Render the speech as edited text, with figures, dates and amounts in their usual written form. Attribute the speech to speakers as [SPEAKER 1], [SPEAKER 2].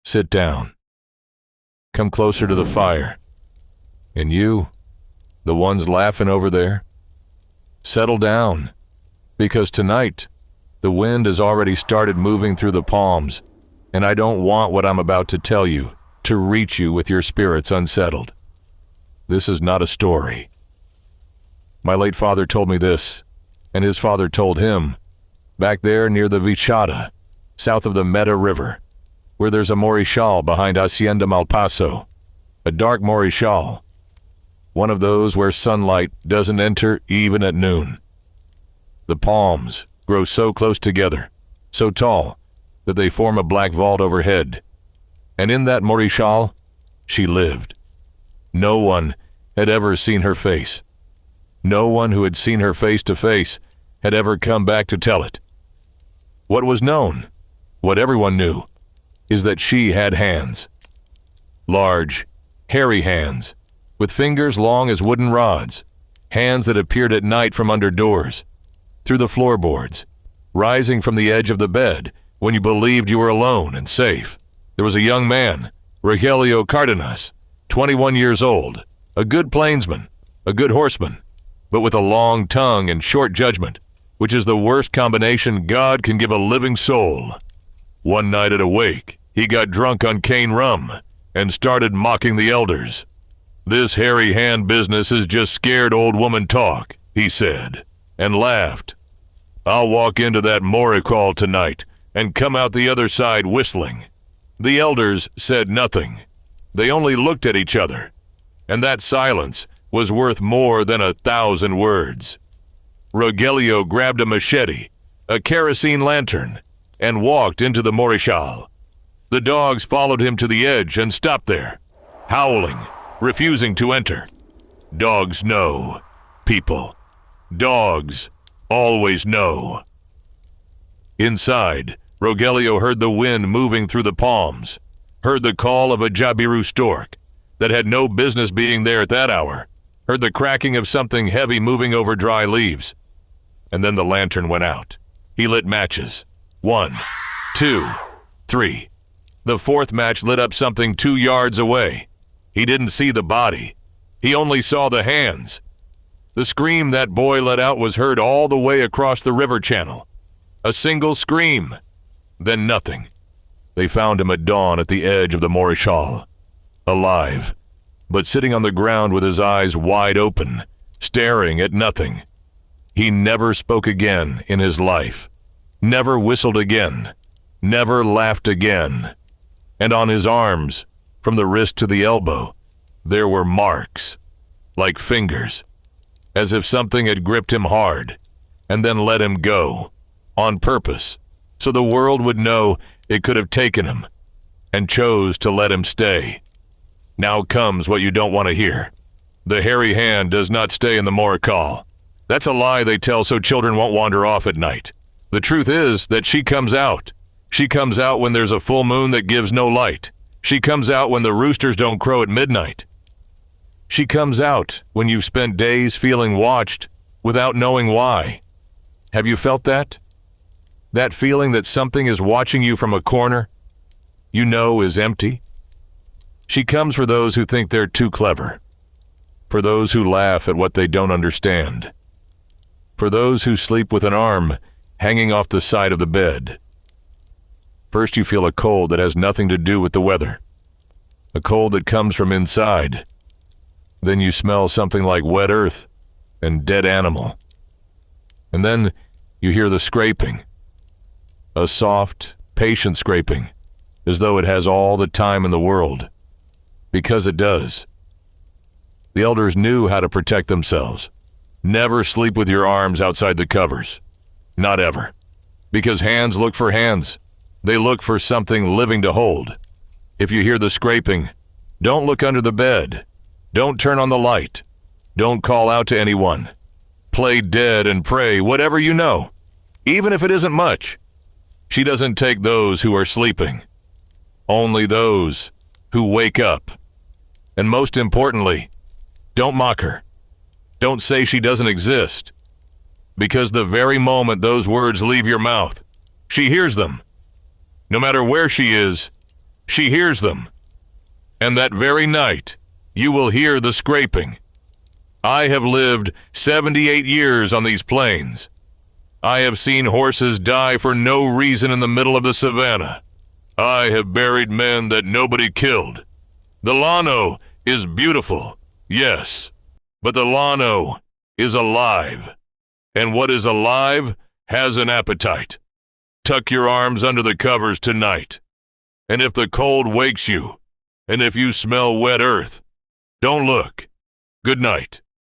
[SPEAKER 1] Sit down. Come closer to the fire. And you, the ones laughing over there, settle down, because tonight, the wind has already started moving through the palms, and I don't want what I'm about to tell you to reach you with your spirits unsettled. This is not a story. My late father told me this, and his father told him, back there near the Vichada, south of the Meta River, where there's a Morichal behind Hacienda Malpaso, a dark Morichal, one of those where sunlight doesn't enter even at noon. The palms grow so close together, so tall, that they form a black vault overhead. And in that Morichal, she lived. No one had ever seen her face. No one who had seen her face to face had ever come back to tell it. What was known, what everyone knew, is that she had hands. Large, hairy hands, with fingers long as wooden rods, hands that appeared at night from under doors, through the floorboards, rising from the edge of the bed when you believed you were alone and safe. There was a young man, Rogelio Cardenas, 21 years old, a good plainsman, a good horseman, but with a long tongue and short judgment, which is the worst combination God can give a living soul. One night at a wake, he got drunk on cane rum and started mocking the elders. "This hairy hand business is just scared old woman talk," he said, and laughed. "I'll walk into that Morichal tonight and come out the other side whistling." The elders said nothing. They only looked at each other, and that silence was worth more than 1,000 words. Rogelio grabbed a machete, a kerosene lantern, and walked into the Morichal. The dogs followed him to the edge and stopped there, howling, refusing to enter. Dogs know, people. Dogs always know. Inside, Rogelio heard the wind moving through the palms, heard the call of a jabiru stork that had no business being there at that hour, heard the cracking of something heavy moving over dry leaves. And then the lantern went out. He lit matches. 1, 2, 3. The fourth match lit up something 2 yards away. He didn't see the body. He only saw the hands. The scream that boy let out was heard all the way across the river channel. A single scream. Then nothing. They found him at dawn at the edge of the Morichal, alive, but sitting on the ground with his eyes wide open, staring at nothing. He never spoke again in his life, never whistled again, never laughed again. And on his arms, from the wrist to the elbow, there were marks, like fingers, as if something had gripped him hard and then let him go, on purpose, so the world would know it could have taken him, and chose to let him stay. Now comes what you don't want to hear. The hairy hand does not stay in the Morichal. That's a lie they tell so children won't wander off at night. The truth is that she comes out. She comes out when there's a full moon that gives no light. She comes out when the roosters don't crow at midnight. She comes out when you've spent days feeling watched without knowing why. Have you felt that? That feeling that something is watching you from a corner you know is empty? She comes for those who think they're too clever, for those who laugh at what they don't understand, for those who sleep with an arm hanging off the side of the bed. First you feel a cold that has nothing to do with the weather, a cold that comes from inside. Then you smell something like wet earth and dead animal. And then you hear the scraping, a soft, patient scraping, as though it has all the time in the world, because it does. The elders knew how to protect themselves. Never sleep with your arms outside the covers. Not ever. Because hands look for hands. They look for something living to hold. If you hear the scraping, don't look under the bed. Don't turn on the light. Don't call out to anyone. Play dead and pray whatever you know, even if it isn't much. She doesn't take those who are sleeping. Only those who wake up. And most importantly, don't mock her. Don't say she doesn't exist. Because the very moment those words leave your mouth, she hears them. No matter where she is, She hears them. And that very night, you will hear the scraping. I have lived 78 years on these plains. I have seen horses die for no reason in the middle of the savannah. I have buried men that nobody killed. The Llano is beautiful, yes, but the Llano is alive. And what is alive has an appetite. Tuck your arms under the covers tonight. And if the cold wakes you, and if you smell wet earth, don't look. Good night.